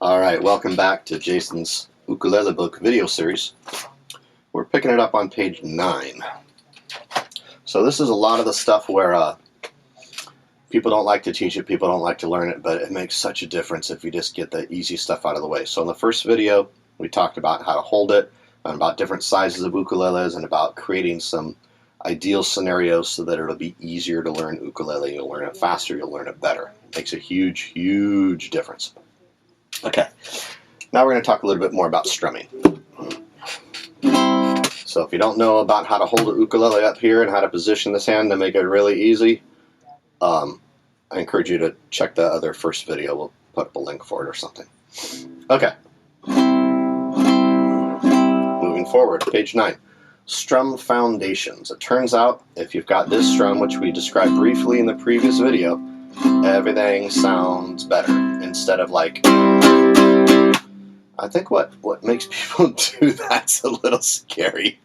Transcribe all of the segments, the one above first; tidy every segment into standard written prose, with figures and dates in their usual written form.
Alright, welcome back to Jason's Ukulele Book video series. We're picking it up on page 9. So this is a lot of the stuff where people don't like to teach it, people don't like to learn it, but it makes such a difference if you just get the easy stuff out of the way. So in the first video, we talked about how to hold it, and about different sizes of ukuleles, and about creating some ideal scenarios so that it'll be easier to learn ukulele. You'll learn it faster, you'll learn it better. It makes a huge, huge difference. Okay, now we're going to talk a little bit more about strumming. So if you don't know about how to hold an ukulele up here and how to position this hand to make it really easy, I encourage you to check the other first video. We'll put up a link for it or something. Okay. Moving forward, page 9. Strum foundations. It turns out if you've got this strum, which we described briefly in the previous video, everything sounds better. Instead of like, I think what makes people do that's a little scary.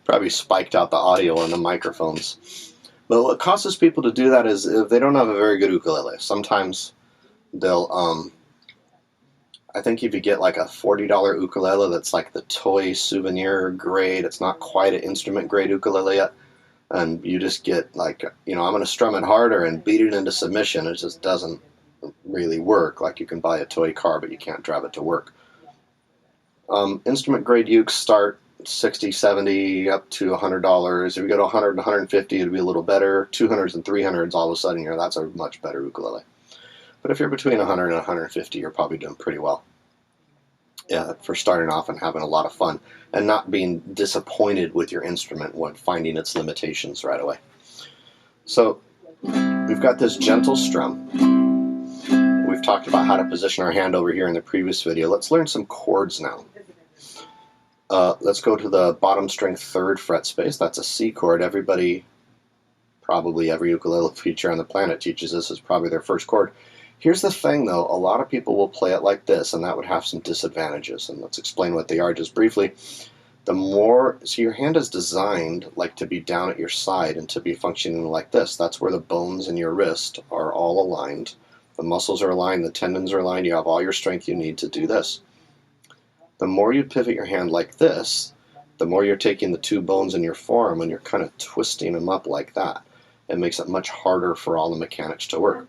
Probably spiked out the audio on the microphones. But what causes people to do that is if they don't have a very good ukulele. Sometimes they'll, I think if you get like a $40 ukulele that's like the toy souvenir grade, it's not quite an instrument grade ukulele yet, and you just get like, you know, I'm going to strum it harder and beat it into submission. It just doesn't really work. Like you can buy a toy car, but you can't drive it to work. Instrument grade ukes start $60, $70, up to $100. If you go to $100 and $150, it'll be a little better. $200s and $300s, all of a sudden, you know, that's a much better ukulele. But if you're between $100 and $150, you're probably doing pretty well. Yeah, for starting off and having a lot of fun and not being disappointed with your instrument when finding its limitations right away. So we've got this gentle strum. We've talked about how to position our hand over here in the previous video. Let's learn some chords now. Let's go to the bottom string 3rd fret space. That's a C chord. Everybody, probably every ukulele teacher on the planet teaches this as probably their first chord. Here's the thing though, a lot of people will play it like this, and that would have some disadvantages, and let's explain what they are just briefly. So your hand is designed like to be down at your side and to be functioning like this. That's where the bones in your wrist are all aligned. The muscles are aligned, the tendons are aligned, you have all your strength you need to do this. The more you pivot your hand like this, the more you're taking the two bones in your forearm and you're kind of twisting them up like that. It makes it much harder for all the mechanics to work.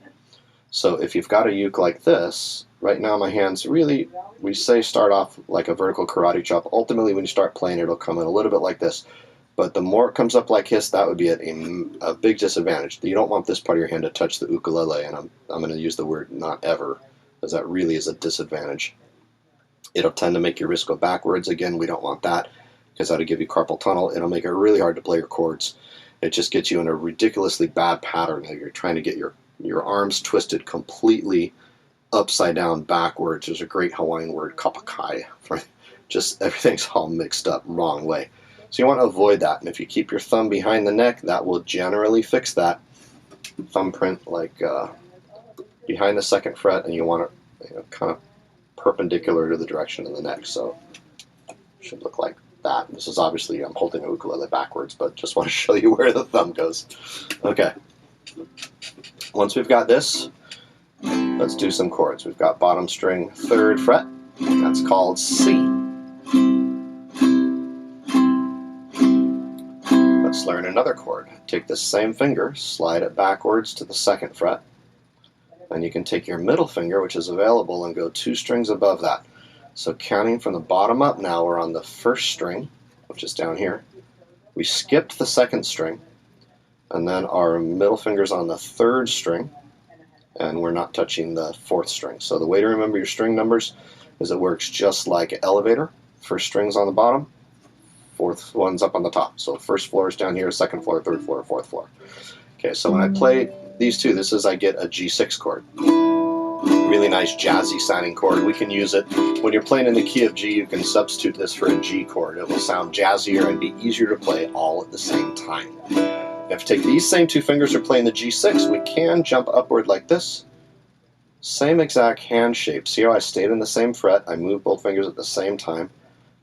So if you've got a uke like this, right now my hands really, we say start off like a vertical karate chop. Ultimately when you start playing it'll come in a little bit like this. But the more it comes up like this, that would be a big disadvantage. You don't want this part of your hand to touch the ukulele, and I'm going to use the word not ever, because that really is a disadvantage. It'll tend to make your wrist go backwards. Again, we don't want that, because that'll give you carpal tunnel. It'll make it really hard to play your chords. It just gets you in a ridiculously bad pattern. You're trying to get your arms twisted completely upside down backwards. There's a great Hawaiian word, kapakai, for just everything's all mixed up wrong way. So you want to avoid that, and if you keep your thumb behind the neck, that will generally fix that. Thumbprint like behind the 2nd fret, and you want it kind of perpendicular to the direction of the neck, so it should look like that. This is obviously, I'm holding a ukulele backwards, but just want to show you where the thumb goes. Okay. Once we've got this, let's do some chords. We've got bottom string 3rd fret. That's called C. Let's learn another chord. Take this same finger, slide it backwards to the 2nd fret, and you can take your middle finger, which is available, and go 2 strings above that. So counting from the bottom up now, we're on the 1st string, which is down here. We skipped the 2nd string, and then our middle finger's on the 3rd string, and we're not touching the 4th string. So the way to remember your string numbers is it works just like an elevator. 1st string's on the bottom, 4th one's up on the top. So 1st floor is down here, 2nd floor, 3rd floor, 4th floor. Okay, so when I play these two, I get a G6 chord. Really nice jazzy sounding chord. We can use it when you're playing in the key of G. You can substitute this for a G chord. It will sound jazzier and be easier to play all at the same time. If you take these same 2 fingers, we're playing the G6, we can jump upward like this. Same exact hand shape. See how I stayed in the same fret? I moved both fingers at the same time.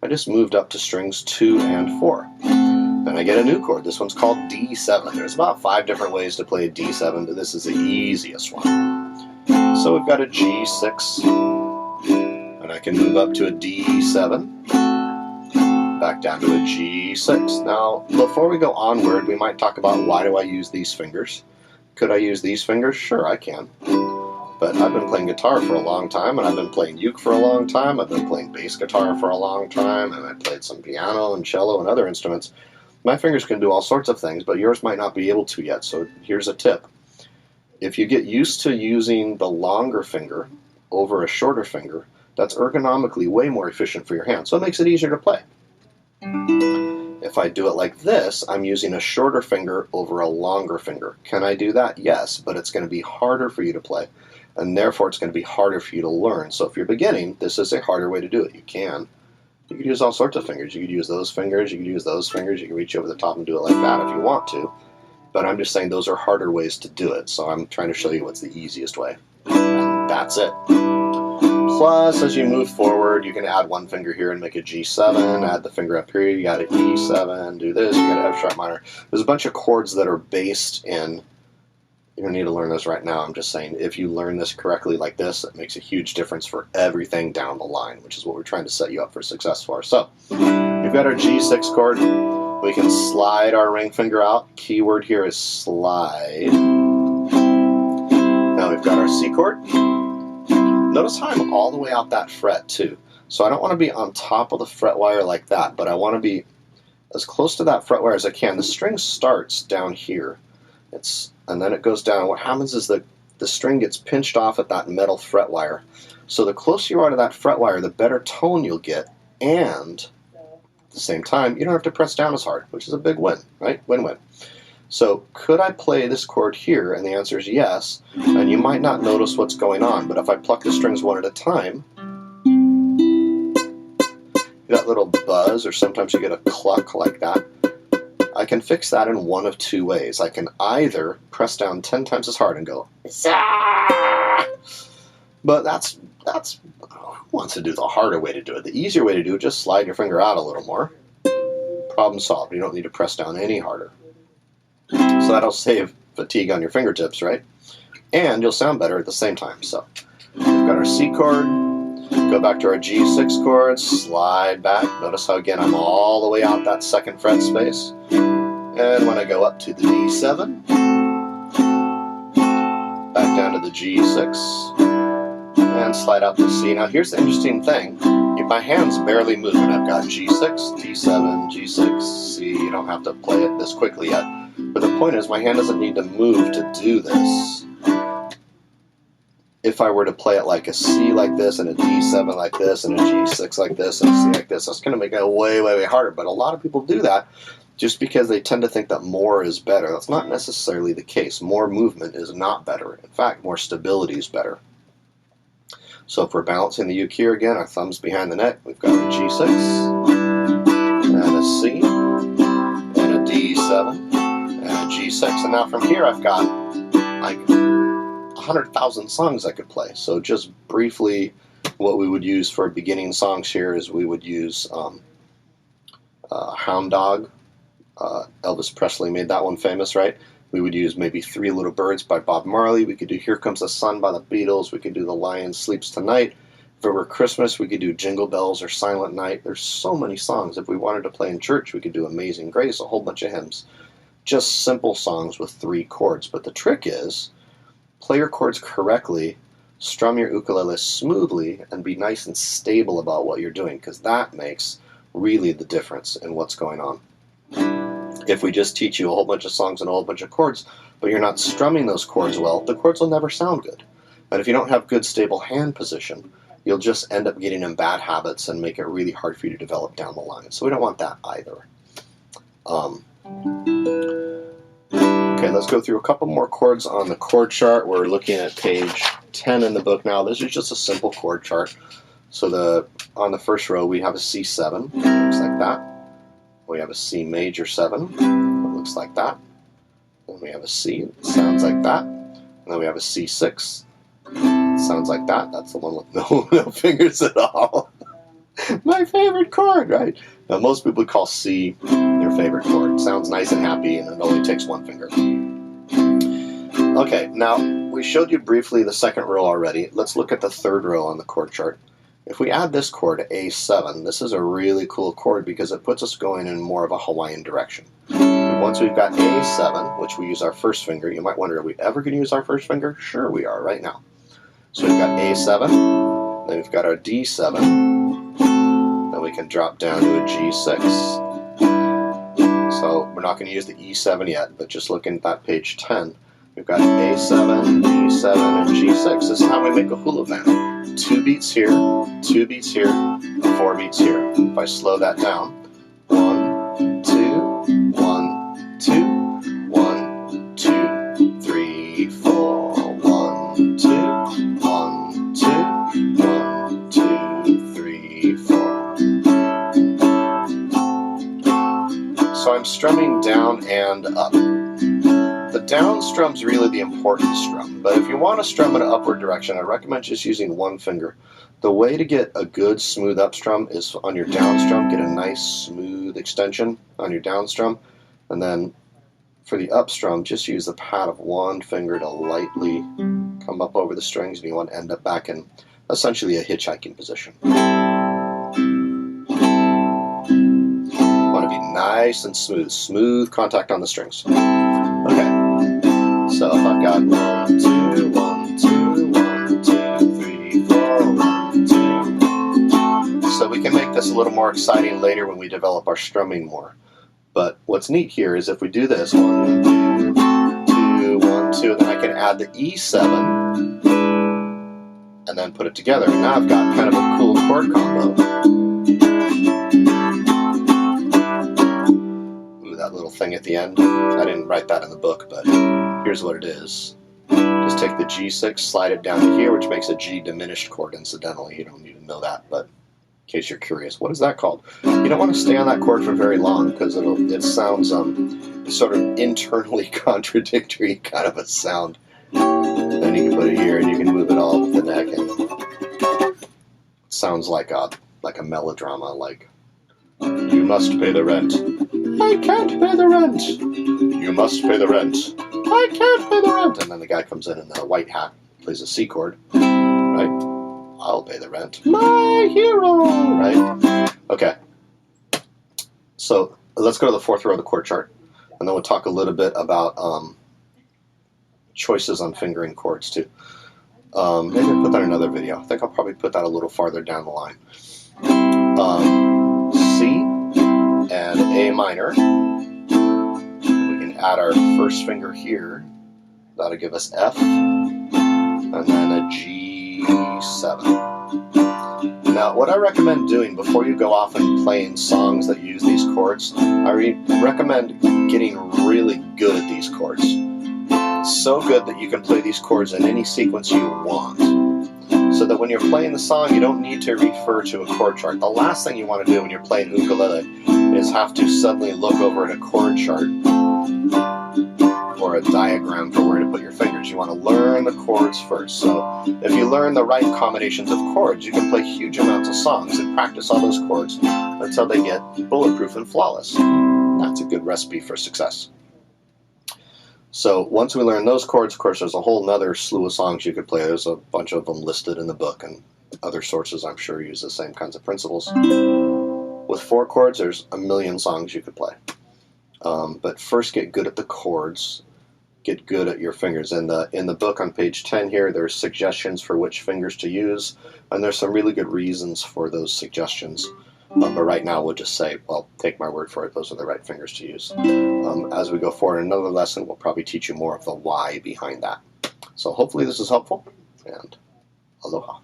I just moved up to strings 2 and 4. Then I get a new chord. This one's called D7. There's about 5 different ways to play a D7, but this is the easiest one. So we've got a G6, I can move up to a D7, back down to a G6. Now, before we go onward, we might talk about why do I use these fingers. Could I use these fingers? Sure, I can. But I've been playing guitar for a long time, and I've been playing uke for a long time, I've been playing bass guitar for a long time, and I played some piano and cello and other instruments. My fingers can do all sorts of things, but yours might not be able to yet, so here's a tip. If you get used to using the longer finger over a shorter finger, that's ergonomically way more efficient for your hand, so it makes it easier to play. If I do it like this, I'm using a shorter finger over a longer finger. Can I do that? Yes, but it's going to be harder for you to play, and therefore it's going to be harder for you to learn. So if you're beginning, this is a harder way to do it. You could use all sorts of fingers. You could use those fingers, you could use those fingers, you can reach over the top and do it like that if you want to. But I'm just saying those are harder ways to do it, so I'm trying to show you what's the easiest way. And that's it. Plus, as you move forward, you can add one finger here and make a G7, add the finger up here, you got an E7, do this, you got an F sharp minor. There's a bunch of chords that are based in, you don't need to learn this right now, I'm just saying if you learn this correctly like this, it makes a huge difference for everything down the line, which is what we're trying to set you up for success for. So, we've got our G6 chord, we can slide our ring finger out, keyword here is slide. Now we've got our C chord. Notice how I'm all the way out that fret too. So I don't want to be on top of the fret wire like that, but I want to be as close to that fret wire as I can. The string starts down here, and then it goes down. What happens is the string gets pinched off at that metal fret wire. So the closer you are to that fret wire, the better tone you'll get, and at the same time, you don't have to press down as hard, which is a big win, right? Win-win. So could I play this chord here? And the answer is yes. And you might not notice what's going on, but if I pluck the strings one at a time, that little buzz, or sometimes you get a cluck like that, I can fix that in one of two ways. I can either press down 10 times as hard and go, Zah! But that's who wants to do the harder way to do it. The easier way to do it, just slide your finger out a little more. Problem solved. You don't need to press down any harder. So that'll save fatigue on your fingertips, right? And you'll sound better at the same time. So we've got our C chord, go back to our G6 chord, slide back. Notice how again I'm all the way out that second fret space. And when I go up to the D7, back down to the G6, and slide out to C. Now here's the interesting thing. My hand's barely moving. I've got G6, D7, G6, C. You don't have to play it this quickly yet. But the point is, my hand doesn't need to move to do this. If I were to play it like a C like this, and a D7 like this, and a G6 like this, and a C like this, that's going to make it way, way, way harder. But a lot of people do that just because they tend to think that more is better. That's not necessarily the case. More movement is not better. In fact, more stability is better. So if we're balancing the uke here again, our thumb's behind the neck, we've got a G6, and a C, and a D7, and a G6. And now from here I've got like 100,000 songs I could play. So just briefly, what we would use for beginning songs here is we would use Hound Dog. Elvis Presley made that one famous, right? We would use maybe Three Little Birds by Bob Marley. We could do Here Comes the Sun by the Beatles. We could do The Lion Sleeps Tonight. If it were Christmas, we could do Jingle Bells or Silent Night. There's so many songs. If we wanted to play in church, we could do Amazing Grace, a whole bunch of hymns. Just simple songs with 3 chords. But the trick is, play your chords correctly, strum your ukulele smoothly, and be nice and stable about what you're doing, because that makes really the difference in what's going on. If we just teach you a whole bunch of songs and a whole bunch of chords, but you're not strumming those chords well, the chords will never sound good. And if you don't have good stable hand position, you'll just end up getting in bad habits and make it really hard for you to develop down the line. So we don't want that either. Okay, let's go through a couple more chords on the chord chart. We're looking at page 10 in the book now. This is just a simple chord chart. So on the first row we have a C7, looks like that. We have a C major 7, it looks like that. Then we have a C, it sounds like that. And then we have a C6, it sounds like that. That's the one with no fingers at all. My favorite chord, right? Now most people call C their favorite chord. It sounds nice and happy, and it only takes 1 finger. Okay, now we showed you briefly the second row already. Let's look at the third row on the chord chart. If we add this chord to A7, this is a really cool chord because it puts us going in more of a Hawaiian direction. And once we've got A7, which we use our first finger, you might wonder, are we ever going to use our first finger? Sure we are, right now. So we've got A7, then we've got our D7, then we can drop down to a G6. So we're not going to use the E7 yet, but just looking at that page 10, we've got A7, D7, and G6. This is how we make a hula vamp. 2 beats here, 2 beats here, 4 beats here. If I slow that down, 1, 2, 1, 2, 1, 2, 3, 4, 1, 2, 1, 2, 1, 2, 3, 4. So I'm strumming down and up. The down strum's really the important strum, but if you want to strum in an upward direction, I recommend just using one finger. The way to get a good smooth up strum is on your down strum, get a nice smooth extension on your down strum, and then for the up strum, just use the pad of one finger to lightly come up over the strings, and you want to end up back in essentially a hitchhiking position. Want to be nice and smooth contact on the strings. Okay, so if I've got 1, 2, 1, 2, 1, 2, 3, 4, 1, 2. So we can make this a little more exciting later when we develop our strumming more. But what's neat here is if we do this 1, 2, 2, 1, 2, then I can add the E7 and then put it together. And now I've got kind of a cool chord combo. That little thing at the end. I didn't write that in the book, but here's what it is. Just take the G6, slide it down to here, which makes a G diminished chord, incidentally. You don't need to know that, but in case you're curious, what is that called? You don't want to stay on that chord for very long because it sounds sort of internally contradictory kind of a sound. Then you can put it here and you can move it all up the neck, and it sounds like a melodrama, like, you must pay the rent. I can't pay the rent. You must pay the rent. I can't pay the rent. And then the guy comes in the white hat, plays a C chord, right? I'll pay the rent. My hero, right? Okay. So let's go to the 4th row of the chord chart, and then we'll talk a little bit about choices on fingering chords too. Maybe I'll put that in another video. I think I'll probably put that a little farther down the line. C and A minor. We can add our first finger here. That'll give us F, and then a G7. Now, what I recommend doing before you go off and playing songs that use these chords, I recommend getting really good at these chords. So good that you can play these chords in any sequence you want. So that when you're playing the song, you don't need to refer to a chord chart. The last thing you want to do when you're playing ukulele is have to suddenly look over at a chord chart or a diagram for where to put your fingers. You want to learn the chords first. So if you learn the right combinations of chords, you can play huge amounts of songs and practice all those chords until they get bulletproof and flawless. That's a good recipe for success. So once we learn those chords, of course, there's a whole nother slew of songs you could play. There's a bunch of them listed in the book, and other sources, I'm sure, use the same kinds of principles. With 4 chords, there's a million songs you could play. But first, get good at the chords. Get good at your fingers. In the book on page 10 here, there's suggestions for which fingers to use, and there's some really good reasons for those suggestions. But right now we'll just say, well, take my word for it, those are the right fingers to use. As we go forward in another lesson, we'll probably teach you more of the why behind that. So hopefully this is helpful, and aloha.